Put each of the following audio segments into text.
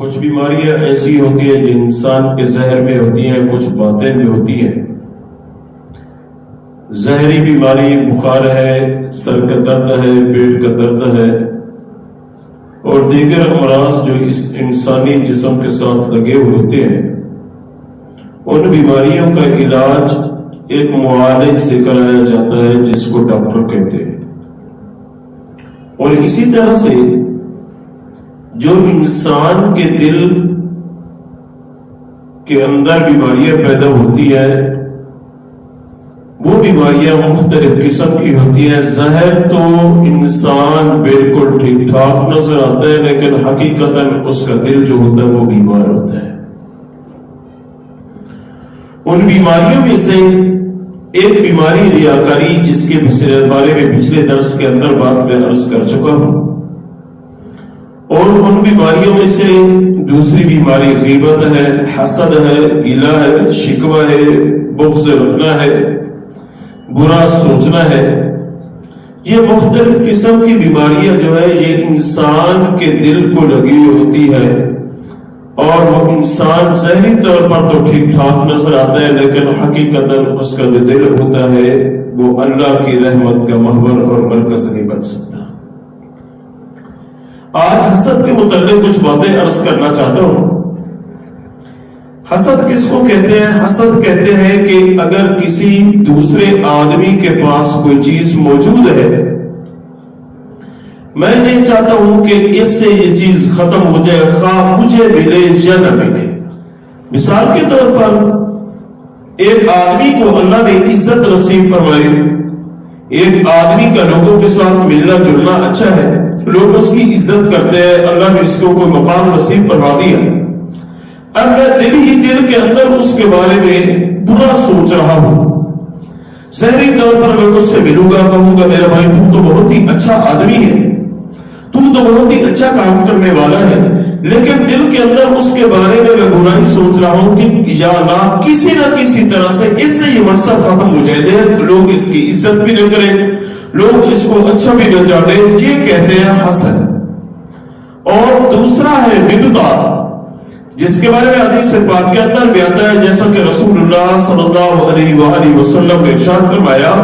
کچھ بیماریاں ایسی ہوتی ہیں جو انسان کے زہر میں ہوتی ہیں، کچھ باطن میں ہوتی ہیں۔ زہری بیماری بخار ہے، سر کا درد ہے، پیٹ کا درد ہے اور دیگر امراض جو اس انسانی جسم کے ساتھ لگے ہوتے ہیں، ان بیماریوں کا علاج ایک معالج سے کرایا جاتا ہے جس کو ڈاکٹر کہتے ہیں۔ اور اسی طرح سے جو انسان کے دل کے اندر بیماریاں پیدا ہوتی ہیں، وہ بیماریاں مختلف قسم کی ہوتی ہیں۔ ظاہر تو انسان بالکل ٹھیک ٹھاک نظر آتا ہے، لیکن حقیقتاً اس کا دل جو ہوتا ہے وہ بیمار ہوتا ہے۔ ان بیماریوں میں سے ایک بیماری ریاکاری، جس کے بارے میں پچھلے درس کے اندر بات میں عرض کر چکا ہوں، اور ان بیماریوں میں سے دوسری بیماری غیبت ہے، حسد ہے، گلہ ہے، شکوہ ہے، بغض رکھنا ہے، برا سوچنا ہے۔ یہ مختلف قسم کی بیماریاں جو ہے یہ انسان کے دل کو لگی ہوتی ہے، اور وہ انسان ظاہری طور پر تو ٹھیک ٹھاک نظر آتا ہے، لیکن حقیقتاً اس کا جو دل ہوتا ہے وہ اللہ کی رحمت کا محور اور مرکز نہیں بن سکتا۔ آج حسد کے متعلق کچھ باتیں عرض کرنا چاہتا ہوں۔ حسد کس کو کہتے ہیں؟ حسد کہتے ہیں کہ اگر کسی دوسرے آدمی کے پاس کوئی چیز موجود ہے، میں یہ چاہتا ہوں کہ اس سے یہ چیز ختم ہو جائے، خواہ مجھے ملے یا نہ ملے۔ مثال کے طور پر ایک آدمی کو اللہ نے عزت نصیب فرمائی، ایک آدمی کا لوگوں کے ساتھ ملنا جلنا اچھا ہے، لوگ اس کی عزت کرتے ہیں، اللہ نے اس کو کوئی مقام نصیب فرما دیا۔ اب میں دل ہی دل کے اندر اس کے بارے میں برا سوچ رہا ہوں۔ ظاہری طور پر میں اس سے ملوں گا، کہوں گا میرا بھائی تم تو بہت ہی اچھا آدمی ہے، تم تو بہت ہی اچھا کام کرنے والا ہے، لیکن دل کے اندر اس کے بارے میں برائی سوچ رہا ہوں کہ یا اللہ کسی نہ کسی طرح سے اس سے یہ منصب ختم ہو جائے، لوگ اس کی عزت بھی نہ کریں، لوگ اس کو اچھا بھی نہ جانے۔ یہ کہتے ہیں حسد۔ اور دوسرا ہے غبطہ، جس کے بارے میں حدیث پاک کے اندر بھی آتا ہے، جیسا کہ رسول اللہ صلی اللہ علیہ وآلہ وسلم نے ارشاد فرمایا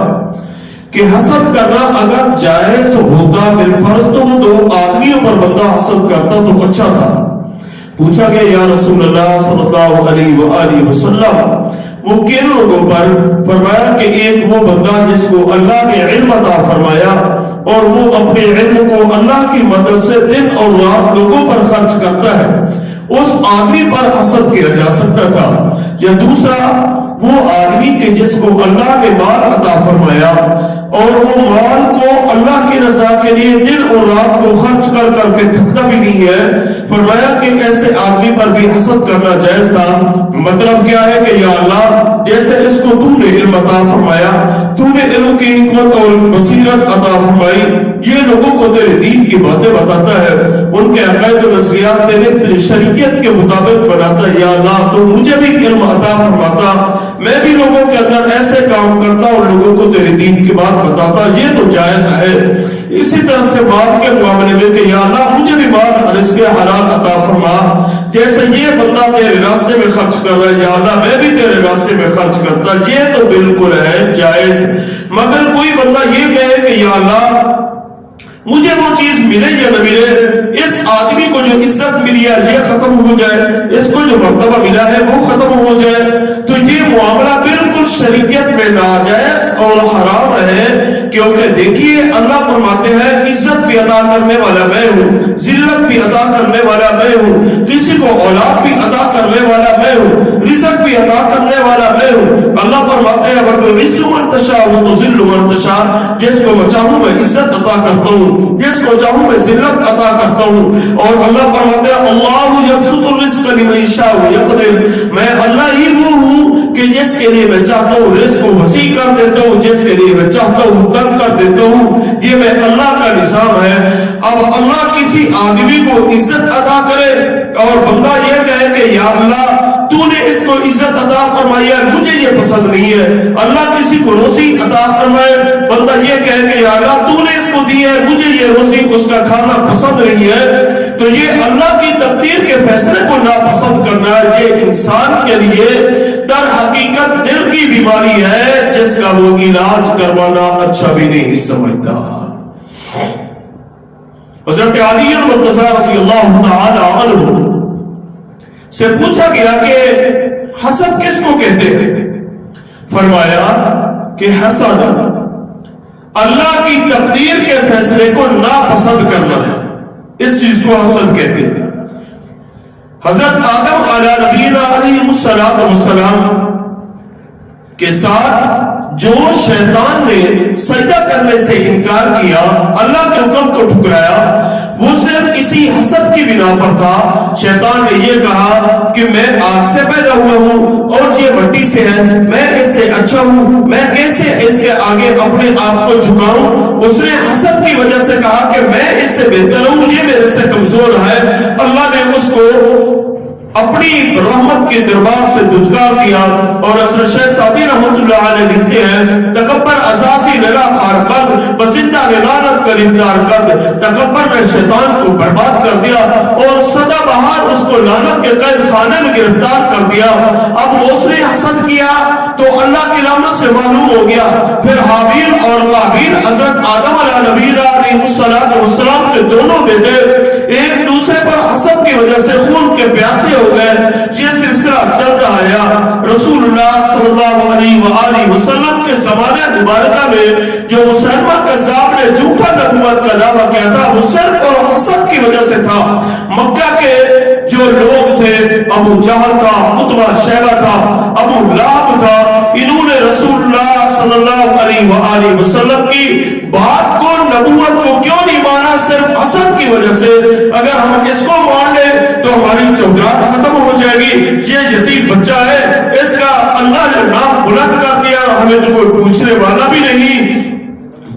کہ حسد کرنا اگر جائز ہوتا بالفرض تو وہ دو آدمیوں پر بندہ حسد کرتا تو اچھا تھا۔ پوچھا گیا یا رسول اللہ صلی اللہ علیہ وآلہ وسلم وہ کن لوگوں پر؟ فرمایا کہ ایک وہ بندہ جس کو اللہ نے علم عطا فرمایا اور وہ اپنے علم کو اللہ کی مدد سے دن اور رات لوگوں پر خرچ کرتا ہے، اس آدمی پر حسد کیا جا سکتا تھا۔ یا دوسرا وہ آدمی کہ جس کو اللہ نے مال عطا فرمایا اور وہ مال کو اللہ کی رضا کے لیے دن اور رات کو خرچ کر کر کے تھکتا بھی نہیں ہے، فرمایا کہ ایسے آدمی پر بھی حسد کرنا جائز تھا۔ مطلب کیا ہے کہ یا اللہ جیسے اس کو تو نے علم عطا فرمایا، تو نے علم کی حکمت اور بصیرت عطا فرمائی، یہ لوگوں کو تیرے دین کی باتیں بتاتا ہے، ان کے عقائد و نظریات تیرے شریعت کے مطابق بناتا ہے، یا اللہ تو مجھے بھی علم عطا فرماتا، میں بھی لوگوں کے اندر ایسے کام کرتا اور لوگوں کو تیرے دین کی بات بتاتا، یہ تو جائز ہے۔ اسی طرح سے مال کے معاملے میں کہ یا اللہ مجھے بھی مال رزق حلال عطا فرما، جیسے یہ بندہ تیرے راستے میں خرچ کر رہا ہے، یا اللہ میں بھی تیرے راستے میں خرچ کرتا، یہ تو بالکل ہے جائز۔ مگر کوئی بندہ یہ کہے کہ یا اللہ مجھے وہ چیز ملے یا نہ ملے، اس آدمی کو جو عزت ملی ہے یہ ختم ہو جائے، اس کو جو مرتبہ ملا ہے وہ ختم ہو جائے، تو یہ معاملہ بالکل شریعت میں ناجائز اور حرام ہے۔ کیونکہ دیکھیے اللہ فرماتے ہیں عزت بھی عطا کرنے والا میں ہوں، ذلت بھی عطا کرنے والا میں ہوں، کسی کو اولاد بھی عطا کرنے والا میں ہوں، رزق بھی عطا کرنے والا میں ہوں۔ اللہ فرماتے ہیں وَتُعِزُّ مَن تَشَاءُ وَتُذِلُّ مَن تَشَاءُ، جس کو میں چاہوں میں عزت عطا کرتا ہوں، جس کو چاہوں میں ذلت عطا کرتا ہوں۔ اور اللہ فرماتے ہیں اللہ یبسط الرزق لمن یشاء ویقدر، میں اللہ ہی وہ ہوں کہ جس کے لیے میں چاہتا ہوں رزق کو وسیع کر دیتا ہوں، جس کے لیے میں چاہتا ہوں تنگ کر دیتا ہوں، یہ میں اللہ کا نظام ہے۔ اب اللہ کسی آدمی کو عزت عطا کرے اور بندہ یہ کہے کہ یا اللہ تو نے اس کو عزت عطا فرمائی ہے، مجھے یہ پسند نہیں ہے۔ اللہ کسی کو روزی عطا فرمائے، بندہ یہ کہے کہ یا اللہ تو نے اس کو دی ہے، مجھے یہ روزی اس کا کھانا پسند نہیں ہے، تو یہ اللہ کی تقدیر کے فیصلے کو ناپسند کرنا ہے۔ یہ انسان کے لیے در حقیقت دل کی بیماری ہے جس کا وہ علاج کروانا اچھا بھی نہیں سمجھتا۔ حضرت علی المرتضی رضی اللہ تعالی عنہ سے پوچھا گیا کہ حسد کس کو کہتے ہیں؟ فرمایا کہ حسد اللہ کی تقدیر کے فیصلے کو ناپسند کرنا ہے، اس چیز کو حسد کہتے ہیں۔ حضرت آدم علیہ نبینا علیہ السلام کے ساتھ جو شیطان نے سجدہ کرنے سے انکار کیا، اللہ کے حکم کو ٹھکرایا، وہ صرف اسی حسد کی بنا پر تھا۔ شیطان نے یہ کہا کہ میں آگ سے پیدا ہوا ہوں اور یہ مٹی سے ہے، میں اس سے اچھا ہوں، میں کیسے اس کے آگے اپنے آپ کو جھکاؤں؟ اس نے حسد کی وجہ سے کہا کہ میں اس سے بہتر ہوں، یہ میرے سے کمزور ہے۔ اللہ نے اس کو اپنی رحمت کے دربار سے دھتکار دیا، اور حضرت شیخ سعدی رحمۃ اللہ علیہ لکھتے ہیں تکبر عزازی لرا خار قد بزندہ لعنت کا انکار کرد، تکبر نے شیطان کو برباد کر دیا اور سدا بہار اس کو لعنت کے قید خانے میں گرفتار کر دیا۔ اب اس نے حسد کیا تو اللہ کی رحمت سے محروم ہو گیا۔ پھر حابیل اور قابیل حضرت آدم علیہ نبی علیہ السلام کے دونوں بیٹے ایک دوسرے پر حسد کی وجہ سے خون کے پیاسے ہو گئے۔ یہ سلسلہ چلتا آیا۔ رسول اللہ صلی اللہ علیہ وآلہ وسلم کے زمانے مبارکہ میں جو مسلمہ قذاب نے جھوٹا نبوت کا دعویٰ کیا تھا، وہ صرف اور حسد کی وجہ سے تھا۔ مکہ کے جو لوگ تھے، ابو جہل تھا، عتبہ شیبہ تھا، ابو لہب تھا، انہوں نے رسول اللہ صلی اللہ علیہ وآلہ وسلم کی بات کو، نبوت کو کیوں نہیں مانا؟ صرف حسد کی وجہ سے۔ اگر ہم اس کو مان لیں تو ہماری چودراہٹ ختم ہو جائے گی۔ یہ یتیم بچہ ہے، اس کا اللہ نے نام بلند کر دیا، ہمیں تو کوئی پوچھنے والا بھی نہیں۔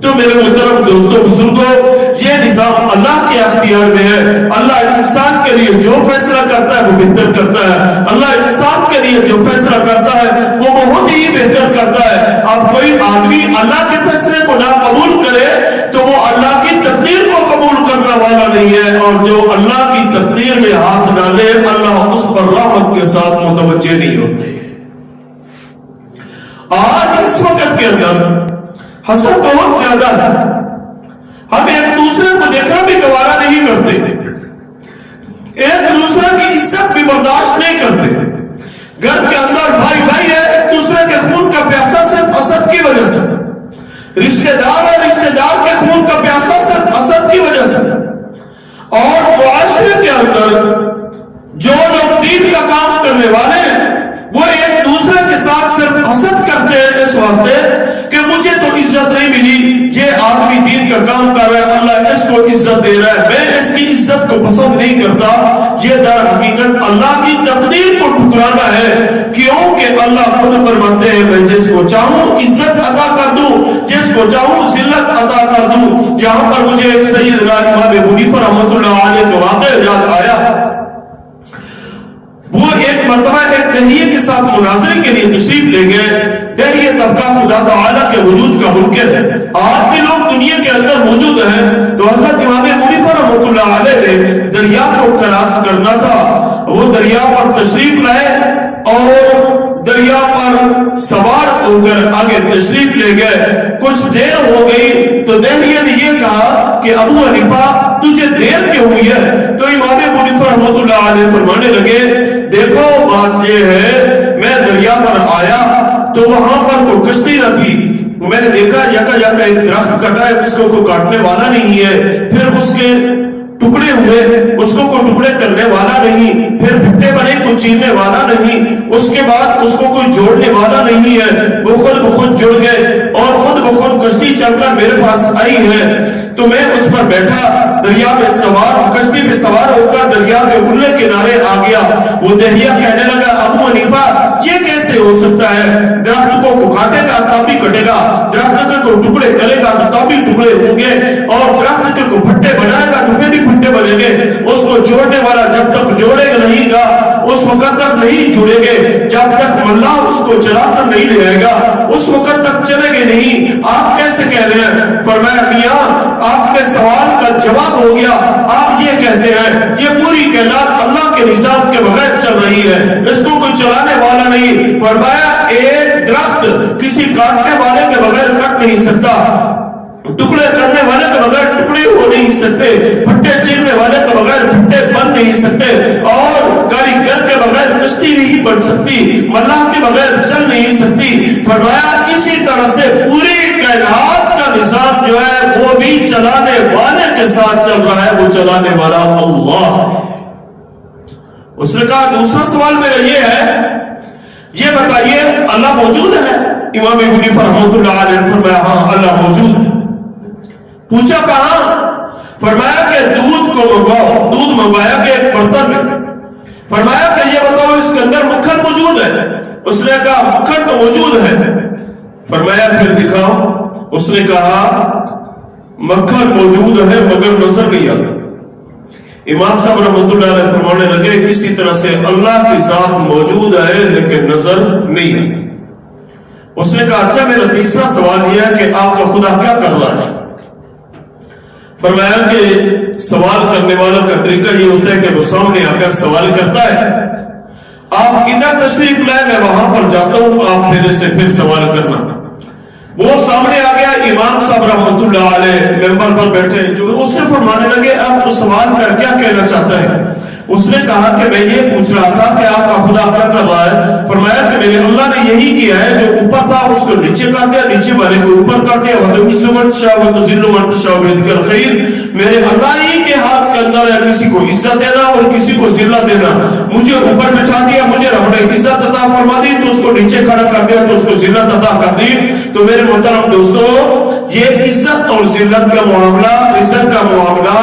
تو میرے محترم دوستوں بزرگوں، یہ نظام اللہ کے اختیار میں ہے۔ اللہ انسان کے لیے جو فیصلہ کرتا ہے وہ بہتر کرتا ہے۔ اللہ انسان کے لیے جو فیصلہ کرتا ہے وہ بہت ہی بہتر کرتا ہے۔ اب کوئی آدمی اللہ کے فیصلے کو نہ قبول کرے تو وہ اللہ کی تقدیر کو قبول کرنے والا نہیں ہے، اور جو اللہ کی تقدیر میں ہاتھ ڈالے اللہ اس پر رحمت کے ساتھ متوجہ نہیں ہوتے۔ آج اس وقت کے اندر حسد بہت زیادہ ہے، ہم ایک دوسرے کو دیکھنا بھی گوارا نہیں کرتے، ایک دوسرے کی عزت بھی برداشت نہیں کرتے۔ گھر کے اندر بھائی بھائی ہے، ایک دوسرے کے خون کا پیاسا صرف حسد کی وجہ سے، رشتہ دار ہے، رشتہ دار کے خون کا پیاسا صرف حسد کی وجہ سے۔ اور معاشرے کے اندر جو لوگ دین کا کام کرنے والے ہیں وہ ایک دوسرے کے ساتھ صرف حسد کرتے ہیں، اس واسطے کہ مجھے تو عزت نہیں ملی، یہ آدمی دین کا کام کر رہا ہے، اللہ اس کو عزت دے رہا ہے، میں اس کی عزت کو پسند نہیں کرتا۔ یہ در حقیقت اللہ کی تقدیر کو ٹھکرانا ہے، کیونکہ اللہ خود فرماتے ہیں میں جس کو چاہوں عزت عطا کر دوں، جس کو چاہوں ذلت عطا کر دوں۔ یہاں پر مجھے ایک سیدنا امام ابو حنیفہ رحمۃ اللہ علیہ کا واقعہ یاد آیا۔ وہ ایک مرتبہ ایک دہریے کے ساتھ مناظرے کے لیے تشریف لے گئے۔ دہریے طبقہ خدا تعالیٰ کے وجود کا منکر ہے، آج بھی لوگ دنیا کے اندر موجود ہیں۔ تو حضرت امام ابو حنیفہ رحمۃ اللہ علیہ نے دریا کو کراس کرنا تھا، وہ دریا پر تشریف لائے اور دریا پر سوار ہو کر آگے تشریف لے گئے۔ کچھ دیر ہو گئی تو دہریے نے یہ کہا کہ ابو حنیفہ تجھے دیر کیوں ہوئی ہے؟ تو امام ابو حنیفہ رحمۃ اللہ علیہ فرمانے لگے دیکھو بات یہ ہے، میں دریا پر آیا تو وہاں پر کوئی کشتی نہ تھی، میں نے دیکھا یکا یکا ایک درخت کٹا ہے، اس کو کوئی کاٹنے والا نہیں ہے، پھر اس کے ٹکڑے ہوئے، اس کو کوئی ٹکڑے کرنے والا نہیں، پھر بھٹے بنے کوئی چیرنے والا نہیں، اس کے بعد اس کو کوئی جوڑنے والا نہیں ہے، وہ خود بخود جڑ گئے اور خود بخود کشتی چل کر میرے پاس آئی ہے۔ تو میں اس پر بیٹھا، دریا میں سوار، کشتی میں سوار ہو کر دریا کے اگلے کنارے آ گیا۔ وہ دہریہ کہنے لگا ابو حنیفہ یہ کیسے ہو سکتا ہے؟ درخت کو کاٹے گا تب بھی کٹے گا، درخت کو ٹکڑے کرے گا تو تب بھی ٹکڑے ہوں گے، اور درخت کو پھٹے بنائے گا تو پھر بھی پھٹے بنیں گے۔ اس کو جوڑنے والا جب تک جوڑے نہیں گا اس وقت تک نہیں جڑیں گے۔ کو چلا کر نہیں لے آئے گا اس وقت تک چلے گے نہیں. آپ کیسے کہہ رہے ہیں؟ فرمایا میاں آپ کے سوال کا جواب ہو گیا. آپ یہ کہتے ہیں یہ پوری کائنات اللہ کے نظام کے بغیر چل رہی ہے, اس کو کوئی چلانے والا نہیں. فرمایا ایک درخت کسی کاٹنے والے کے بغیر کٹ نہیں سکتا, ٹکڑے کرنے والے کے بغیر ٹکڑے ہو نہیں سکتے, پھٹے چیرنے والے کے بغیر پھٹے بن نہیں سکتے, اور کاریگر کے بغیر کشتی نہیں بن سکتی, ملاح کے بغیر چل نہیں سکتی. فرمایا اسی طرح سے پوری کائنات کا نظام جو ہے وہ بھی چلانے والے کے ساتھ چل رہا ہے, وہ چلانے والا اللہ ہے. اس نے کہا دوسرا سوال میرا یہ ہے, یہ بتائیے اللہ موجود ہے؟ امام ابن حنیفہ رحمۃ اللہ علیہ نے فرمایا ہاں اللہ موجود ہے. پوچھا کہاں؟ فرمایا کہ دودھ کو منگواؤ. دودھ منگوایا کہ ایک برتن میں. فرمایا کہ یہ بتاؤ اس کے اندر مکھن موجود ہے؟ اس نے کہا مکھن تو موجود ہے. فرمایا پھر دکھاؤ. اس نے کہا مکھن موجود ہے مگر نظر نہیں آتا. امام صاحب رحمۃ اللہ علیہ فرمانے لگے اسی طرح سے اللہ کی ذات موجود ہے لیکن نظر نہیں آتی. اس نے کہا اچھا میرا تیسرا سوال یہ ہے کہ آپ کا خدا کیا کر رہا ہے؟ فرمایا کہ سوال کرنے والا کا طریقہ یہ ہوتا ہے کہ وہ سامنے آ کر سوال کرتا ہے, آپ ادھر تشریف لائے میں وہاں پر جاتا ہوں, آپ میرے سے پھر سوال کرنا. وہ سامنے آ گیا, امام صاحب رحمۃ اللہ علیہ ممبر پر بیٹھے, جو اس سے فرمانے لگے آپ کو سوال کر کیا کہنا چاہتا ہے؟ اس نے کہا کہ میں یہ پوچھ رہا تھا کہ آپ کا خدا کیا کر رہا ہے؟ فرمایا کہ میرے اللہ نے یہی کیا ہے, جو اوپر تھا اس کو نیچے کر دیا, نیچے والے کو اوپر کر دیا. میرے اللہ ہی کے ہاتھ کے اندر ہے کسی کو عزت دینا اور کسی کو ذلت دینا. مجھے اوپر بٹھا دیا, مجھے رب نے عزت عطا فرما دی, تجھ کو نیچے کھڑا کر دیا, تجھ کو ذلت عطا کر دی. تو میرے محترم دوستو, یہ عزت اور ذلت کا معاملہ, عزت کا معاملہ,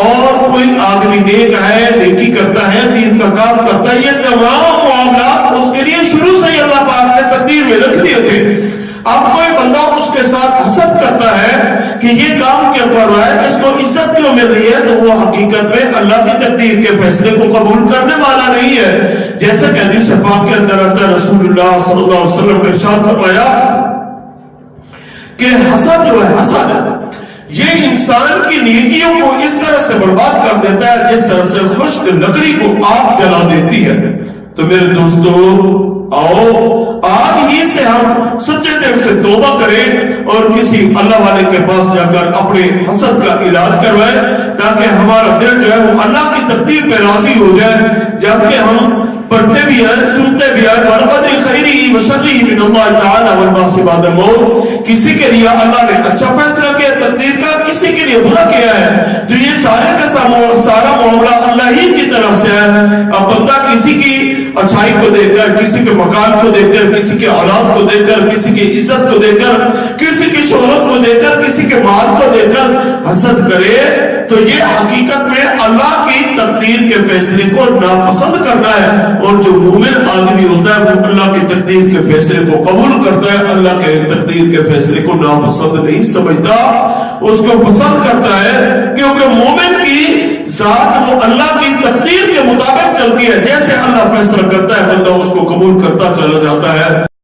اور کوئی آدمی نیک ہے, نیکی کرتا ہے, دین کا کام کرتا ہے, یہ تمام معاملات اس کے لیے شروع سے ہی اللہ پاک نے تقدیر میں رکھ دیے تھے. اب کوئی بندہ اس کے ساتھ حسد کرتا ہے کہ یہ کام کیوں کر رہا ہے, اس کو عزت کیوں مل رہی ہے, تو وہ حقیقت میں اللہ کی تقدیر کے فیصلے کو قبول کرنے والا نہیں ہے. جیسا کہ حدیث پاک کے اندر آتا ہے, رسول اللہ صلی اللہ علیہ وسلم نے ارشاد فرمایا کہ حسد جو ہے, حسد یہ انسان کی نیکیوں کو اس طرح سے برباد کر دیتا ہے جس طرح سے خشک لکڑی کو آگ جلا دیتی ہے. تو میرے دوستو آؤ آج ہی سے ہم سچے دل سے توبہ کریں اور کسی اللہ والے کے پاس جا کر اپنے حسد کا علاج کروائیں, تاکہ ہمارا دل جو ہے وہ اللہ کی تقدیر پہ راضی ہو جائے. جبکہ ہم پڑھتے بھی ہیں, سنتے بھی ہیں, وَالْقَدْرِ خَيْرِهِ وَشَرِّهِ مِنَ اللَّهِ تَعَالَى وَالْبَعْثِ بَعْدَ الْمَوْتِ. کسی کے لیے اللہ نے اچھا فیصلہ کیا تقدیر کا, کسی کے لیے برا کیا ہے, تو یہ سارے کا سارا معاملہ اللہ ہی کی طرف سے ہے. اب بندہ کسی کی اچھائی کو دیکھ کر, کسی کے مکان کو دیکھ کر, کسی کے اولاد کو دیکھ کر, کسی کی عزت کو دیکھ کر, کسی کی شہرت کو دیکھ کر, کسی کے مال کو دیکھ کر حسد کرے, تو یہ حقیقت میں اللہ کی تقدیر کے فیصلے کو ناپسند کرنا ہے. اور جو مومن آدمی ہوتا ہے وہ اللہ کی تقدیر کے فیصلے کو قبول کرتا ہے, اللہ کے تقدیر کے فیصلے کو ناپسند نہیں سمجھتا, اس کو پسند کرتا ہے. کیونکہ مومن کی ذات وہ اللہ کی تقدیر کے مطابق چلتی ہے, جیسے اللہ فیصلہ کرتا ہے بندہ اس کو قبول کرتا چلا جاتا ہے.